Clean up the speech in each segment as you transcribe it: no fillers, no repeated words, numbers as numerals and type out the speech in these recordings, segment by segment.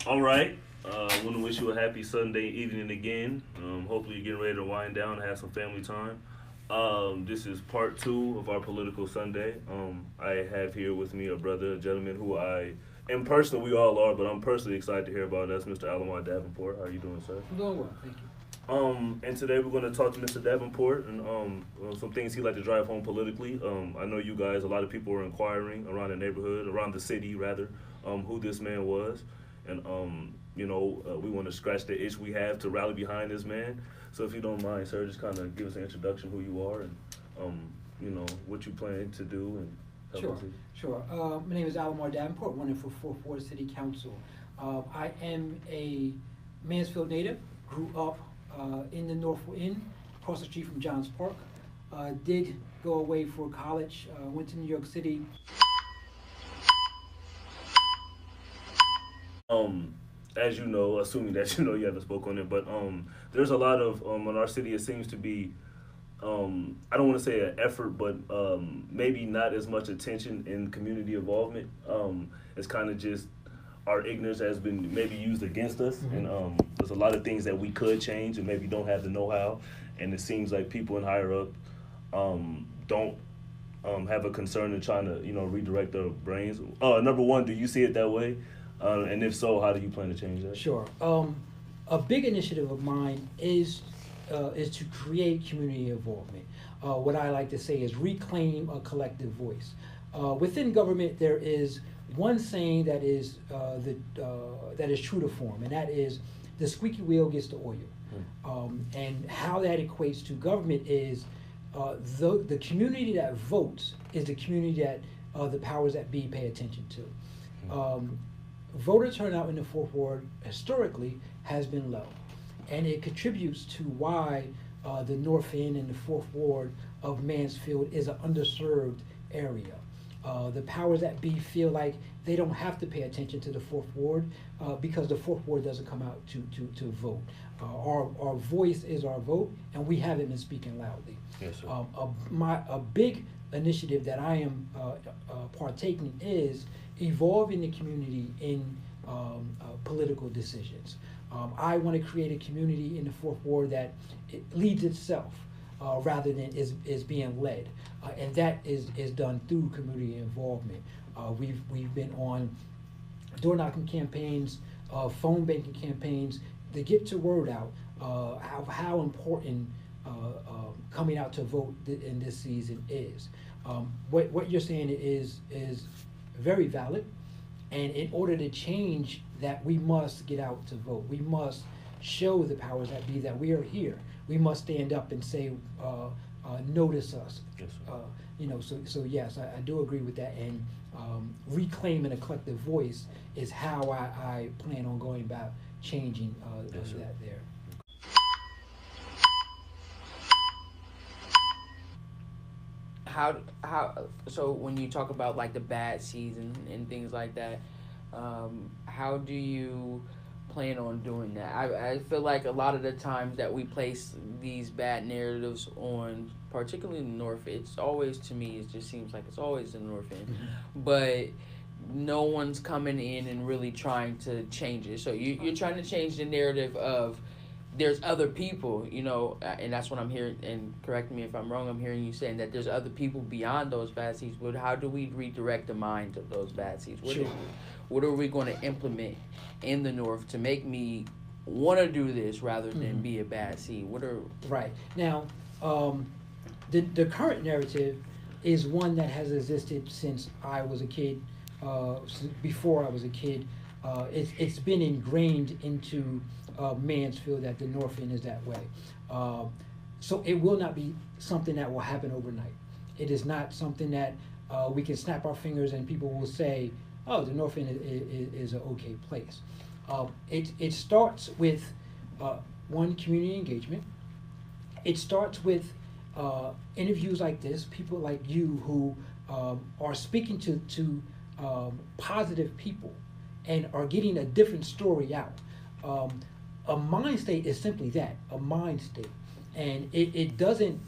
All right. I want to wish you a happy Sunday evening again. Hopefully, you're getting ready to wind down and have some family time. This is part two of our political Sunday. I have here with me a brother, a gentleman who in person, we all are, but I'm personally excited to hear about. That's Mr. Alomar Davenport. How are you doing, sir? I'm doing well, thank you. And today we're going to talk to Mr. Davenport and some things he'd like to drive home politically. I know you guys, a lot of people are inquiring around the neighborhood, around the city rather, who this man was. And, we want to scratch the itch we have to rally behind this man. So if you don't mind, sir, just kind of give us an introduction who you are and, what you plan to do and help Sure, us. sure. My name is Alomar Davenport, running for Fourth Ward City Council. I am a Mansfield native, grew up in the Northwood Inn, across the street from Johns Park. Did go away for college, went to New York City. As you know, assuming that you know you haven't spoke on it, but there's a lot of in our city. It seems to be I don't want to say an effort, but maybe not as much attention in community involvement. It's kind of just our ignorance has been maybe used against us, and there's a lot of things that we could change and maybe don't have the know-how, and it seems like people in higher up don't have a concern in trying to redirect their brains. Number one, do you see it that way? And if so, how do you plan to change that? Sure. A big initiative of mine is to create community involvement. What I like to say is reclaim a collective voice. Within government, there is one saying that is that is true to form, and that is the squeaky wheel gets the oil. And how that equates to government is the community that votes is the community that the powers that be pay attention to. Voter turnout in the Fourth Ward historically has been low, and it contributes to why the North End and the Fourth Ward of Mansfield is an underserved area. The powers that be feel like they don't have to pay attention to the Fourth Ward because the Fourth Ward doesn't come out to vote. Our voice is our vote, and we haven't been speaking loudly. Yes, sir. A big initiative that I am partaking is evolving the community in political decisions. I want to create a community in the Fourth Ward that it leads itself rather than is being led, and that is done through community involvement. We've been on door knocking campaigns, phone banking campaigns to get the word out how important coming out to vote in this season is. What you're saying is very valid, and in order to change that, we must get out to vote. We must show the powers that be that we are here. We must stand up and say, notice us. Yes, sir. So yes, I do agree with that, and reclaiming a collective voice is how I plan on going about changing Yes, sir. that there. So when you talk about like the bad season and things like that, how do you plan on doing that? I feel like a lot of the times that we place these bad narratives on, particularly in the North, it's always, to me, it just seems like it's always the North End, but no one's coming in and really trying to change it. So you're trying to change the narrative of there's other people, and that's what I'm hearing, and correct me if I'm wrong, I'm hearing you saying that there's other people beyond those bad seeds, but how do we redirect the minds of those bad seeds? What are we going to implement in the North to make me want to do this rather than be a bad seed? Right. Now, the current narrative is one that has existed since I was a kid, before I was a kid. It's been ingrained into Mansfield that the North End is that way. So it will not be something that will happen overnight. It is not something that we can snap our fingers and people will say, oh, the North End is an okay place. It starts with one, community engagement. It starts with interviews like this, people like you who are speaking to positive people and are getting a different story out. A mind state is simply that, a mind state. And it doesn't,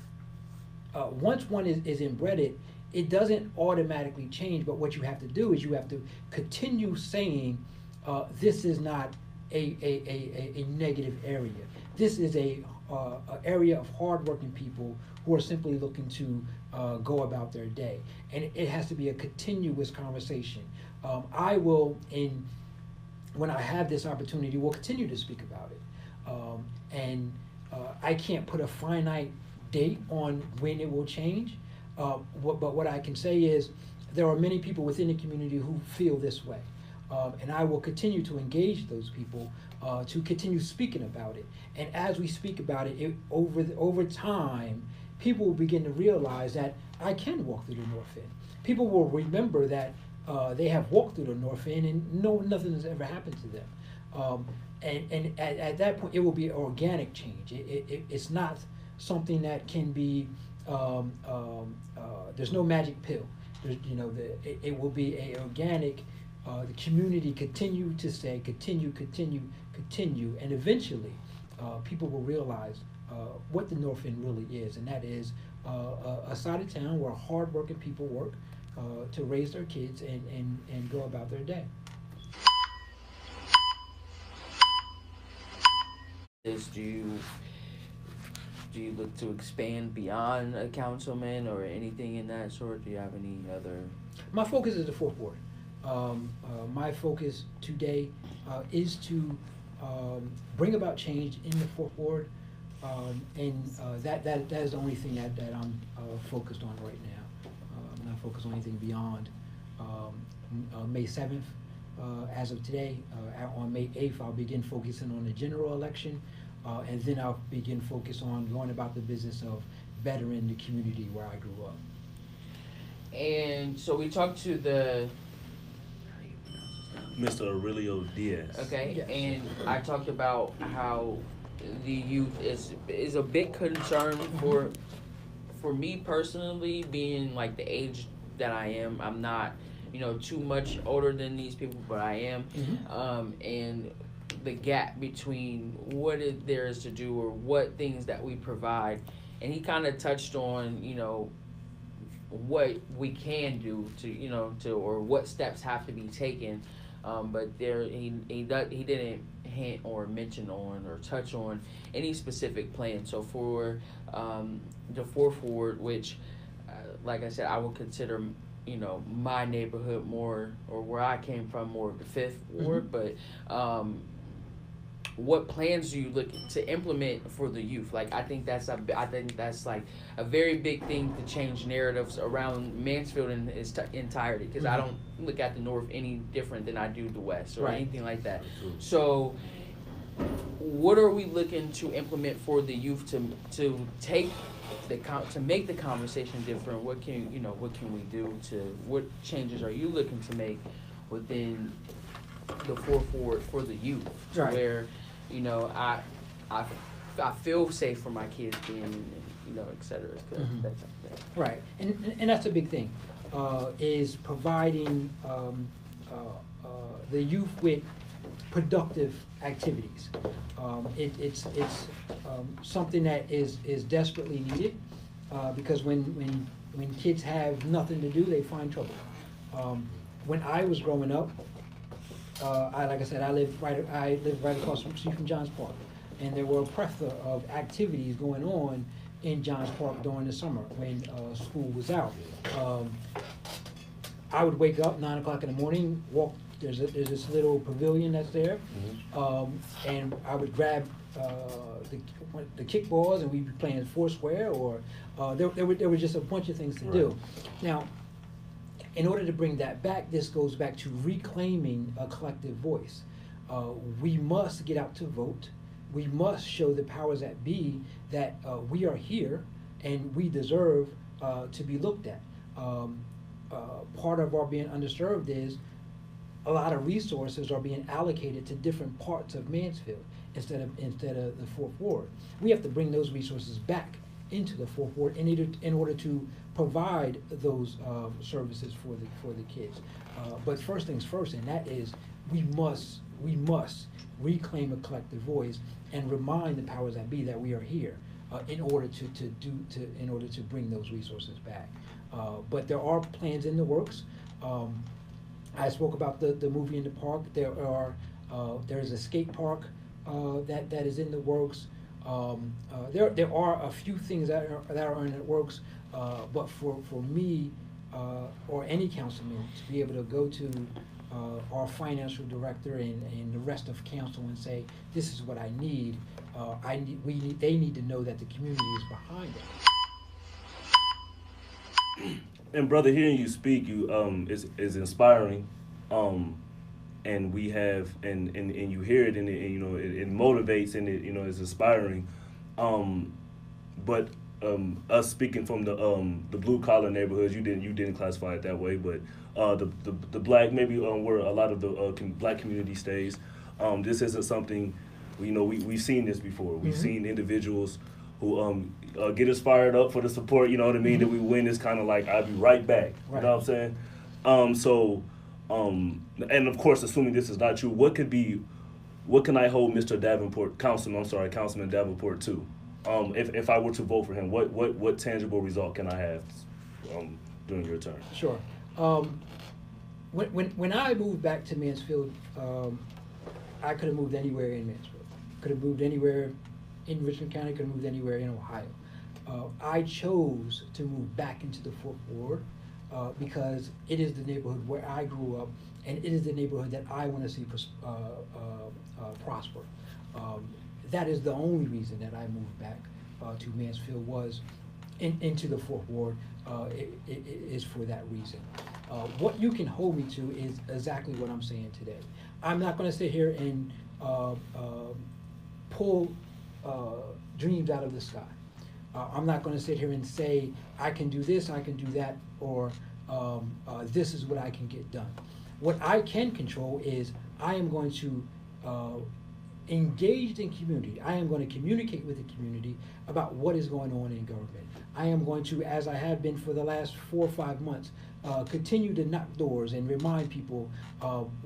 once one is inbred, it doesn't automatically change, but what you have to do is you have to continue saying this is not a negative area. This is a area of hardworking people who are simply looking to go about their day, and it has to be a continuous conversation. I will, when I have this opportunity, will continue to speak about it, and I can't put a finite date on when it will change. But what I can say is there are many people within the community who feel this way. And I will continue to engage those people to continue speaking about it. And as we speak about it, over time, people will begin to realize that I can walk through the North End. People will remember that they have walked through the North End and nothing has ever happened to them. And at that point, it will be an organic change. It's not something that can be, there's no magic pill. It will be an organic. The community continue to say, continue, and eventually people will realize what the North End really is, and that is a side of town where hardworking people work to raise their kids and go about their day. Do you look to expand beyond a councilman or anything in that sort? Do you have any other? My focus is the Fourth Ward. My focus today is to bring about change in the Fourth Ward, and that is the only thing that I'm focused on right now. I'm not focused on anything beyond May 7th. As of today, on May 8th, I'll begin focusing on the general election, and then I'll begin focus on going about the business of bettering the community where I grew up. And so we talked to the Mr. Aurelio Diaz. Okay, Yes. and I talked about how the youth is a big concern for me personally, being like the age that I am. I'm not, too much older than these people, but I am. Mm-hmm. And the gap between what there is to do or what things that we provide. And he kind of touched on, what we can do to or what steps have to be taken. But there, he didn't hint or mention on or touch on any specific plan. So for the Fourth Ward, which, like I said, I would consider, my neighborhood more, or where I came from, more of the Fifth Ward. Mm-hmm. But what plans do you look to implement for the youth? Like, I think that's like a very big thing to change narratives around Mansfield in its entirety, because I don't look at the North any different than I do the West or anything like that. So what are we looking to implement for the youth to take to make the conversation different? What can we do what changes are you looking to make within the Fourth Ward for the youth, Right. where I feel safe for my kids being, et cetera, that type of thing. Right, and that's a big thing, is providing the youth with productive activities. It's something that is desperately needed, because when kids have nothing to do, they find trouble. When I was growing up, like I said, I lived right across the street from Johns Park, and there were a plethora of activities going on in Johns Park during the summer when school was out. I would wake up 9 o'clock in the morning, walk. There's this little pavilion that's there, and I would grab the kickballs, and we'd be playing foursquare, or there were just a bunch of things to do. Now, in order to bring that back, this goes back to reclaiming a collective voice. We must get out to vote. We must show the powers that be that we are here and we deserve to be looked at. Part of our being underserved is a lot of resources are being allocated to different parts of Mansfield instead of the Fourth Ward. We have to bring those resources back into the Fourth Ward in order to provide those services for the kids. But first things first, and that is we must reclaim a collective voice and remind the powers that be that we are here in order to bring those resources back. But there are plans in the works. I spoke about the movie in the park. There is a skate park that is in the works. There are a few things that are in the works, but for me or any councilman to be able to go to our financial director and the rest of council and say, this is what I need. They need to know that the community is behind it. And brother, hearing you speak, is inspiring, and we have and you hear it, and it motivates, and it is inspiring, but us speaking from the blue collar neighborhoods, you didn't classify it that way, but the black, maybe where a lot of the black community stays, this isn't something, we've seen this before. We've Mm-hmm. seen individuals who get us fired up for the support, you know what I mean, that we win. It's kind of like, I'll be right back, Right. you know what I'm saying? And of course, assuming this is not true, what can I hold Mr. Councilman Davenport to? If I were to vote for him, what tangible result can I have during your term? Sure. When I moved back to Mansfield, I could have moved anywhere in Mansfield. Could have moved anywhere in Richland County, could have moved anywhere in Ohio. I chose to move back into the Fourth Ward because it is the neighborhood where I grew up, and it is the neighborhood that I want to see prosper. That is the only reason that I moved back to Mansfield, was into the Fourth Ward. It is for that reason. What you can hold me to is exactly what I'm saying today. I'm not going to sit here and pull dreams out of the sky. I'm not going to sit here and say, I can do this, I can do that, or this is what I can get done. What I can control is I am going to engage in community. I am going to communicate with the community about what is going on in government. I am going to, as I have been for the last 4 or 5 months, continue to knock doors and remind people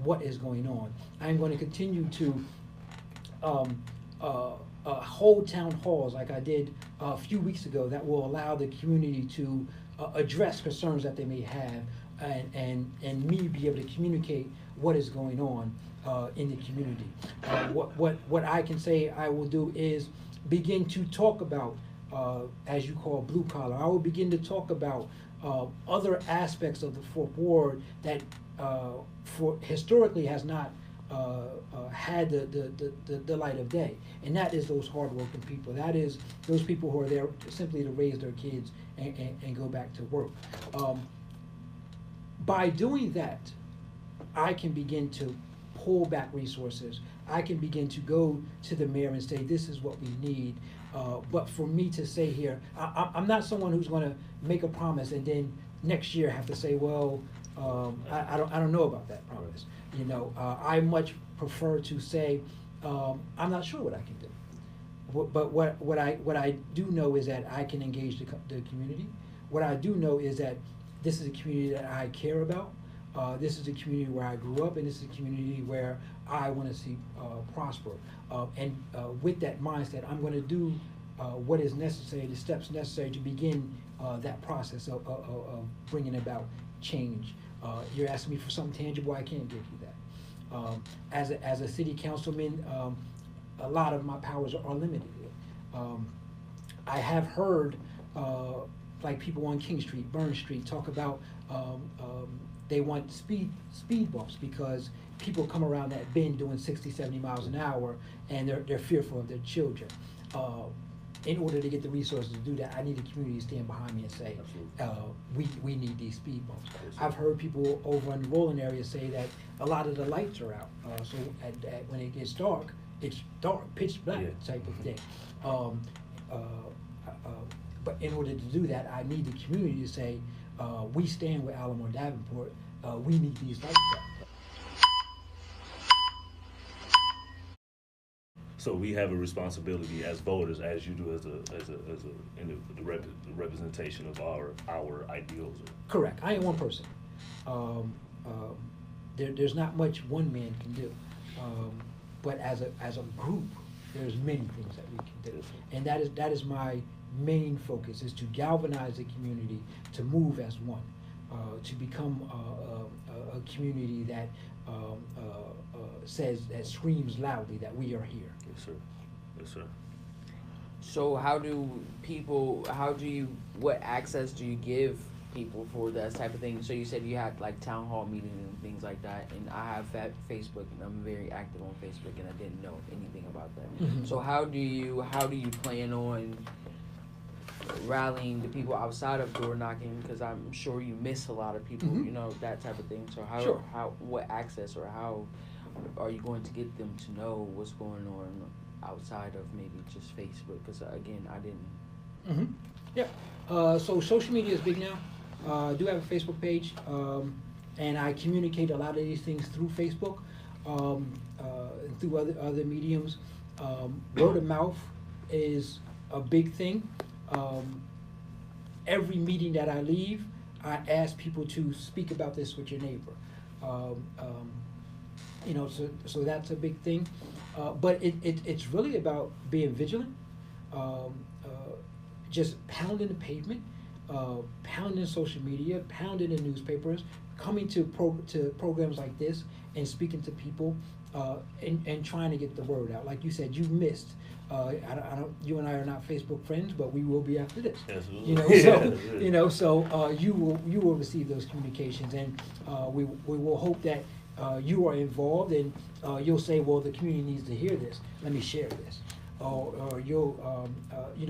what is going on. I am going to continue to hold town halls like I did a few weeks ago that will allow the community to address concerns that they may have, and me be able to communicate what is going on in the community. What I can say I will do is begin to talk about, as you call blue collar, I will begin to talk about other aspects of the Fourth Ward that historically has not had the light of day, and that is those hardworking people. That is those people who are there simply to raise their kids and go back to work. By doing that, I can begin to pull back resources. I can begin to go to the mayor and say, this is what we need. But for me to say here, I'm not someone who's going to make a promise and then next year have to say, well, I don't know about that promise. I much prefer to say, I'm not sure what I can do. But what I do know is that I can engage the community. What I do know is that this is a community that I care about. This is a community where I grew up, and this is a community where I want to see prosper. And with that mindset, I'm going to do what is necessary, the steps necessary to begin that process of bringing about change. You're asking me for something tangible, I can't give you that. As a city councilman, a lot of my powers are limited. I have heard like people on King Street, Burn Street, talk about they want speed bumps because people come around that bend doing 60, 70 miles an hour, and they're fearful of their children. In order to get the resources to do that, I need the community to stand behind me and say, we need these speed bumps. I've heard people over in the Roland area say that a lot of the lights are out. So when it gets dark, it's dark, pitch black type of thing. But in order to do that, I need the community to say, we stand with Alomar Davenport, we need these lights out. So we have a responsibility as voters, as you do in the representation of our ideals. Correct. I am one person. There's not much one man can do, but as a group, there's many things that we can do, and that is my main focus, is to galvanize the community to move as one, to become a a community that screams loudly that we are here. Yes, sir. Yes, sir. So what access do you give people for that type of thing? So you said you had like town hall meetings and things like that, and I have Facebook, and I'm very active on Facebook, and I didn't know anything about that. Mm-hmm. So how do you plan on rallying the people outside of door knocking? Because I'm sure you miss a lot of people, Mm-hmm. That type of thing. So Sure. what access, or how are you going to get them to know what's going on outside of maybe just Facebook? Because again, I didn't. Mm-hmm. Yeah. So social media is big now. I do have a Facebook page, and I communicate a lot of these things through Facebook, and through other mediums. Word of mouth is a big thing. Every meeting that I leave, I ask people to speak about this with your neighbor. So that's a big thing. But it's really about being vigilant, just pounding the pavement, pounding social media, pounding the newspapers, coming to programs like this and speaking to people, and trying to get the word out. Like you said, you missed. You and I are not Facebook friends, but we will be after this. Absolutely. You will receive those communications, and we will hope that you are involved, and you'll say, well, the community needs to hear this. Let me share this. Or you'll,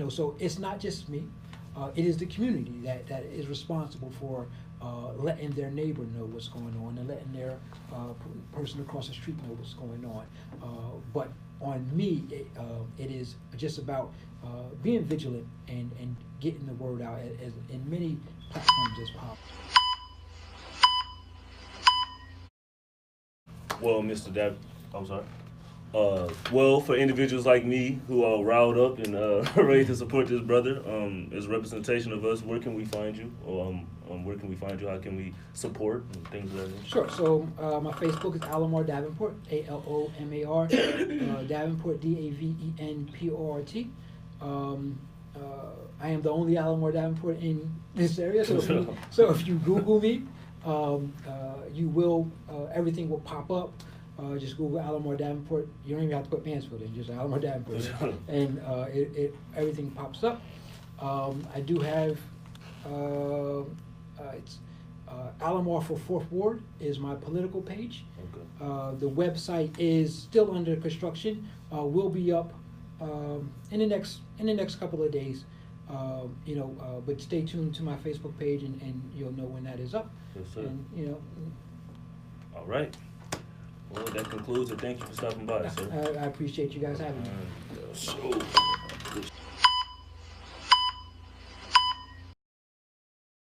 so it's not just me. It is the community that is responsible for letting their neighbor know what's going on, and letting their person across the street know what's going on. But on me, it is just about being vigilant and getting the word out as in many platforms as possible. Well, Mr. I'm sorry. Well, for individuals like me who are riled up and ready to support this brother, as representation of us, where can we find you? Or where can we find you? How can we support and things of that nature? Sure. So my Facebook is Alomar Davenport, Alomar Davenport, Davenport. I am the only Alomar Davenport in this area. So if you Google me, you will everything will pop up. Just Google Alomar Davenport. You don't even have to put Mansfield in, just Alomar Davenport, and everything pops up. I do have it's Alomar for 4th Ward is my political page. Okay. The website is still under construction. Will be up in the next couple of days. But stay tuned to my Facebook page, and you'll know when that is up. Yes, sir. And All right. Well, that concludes it. Thank you for stopping by, sir. I appreciate you guys having me. So.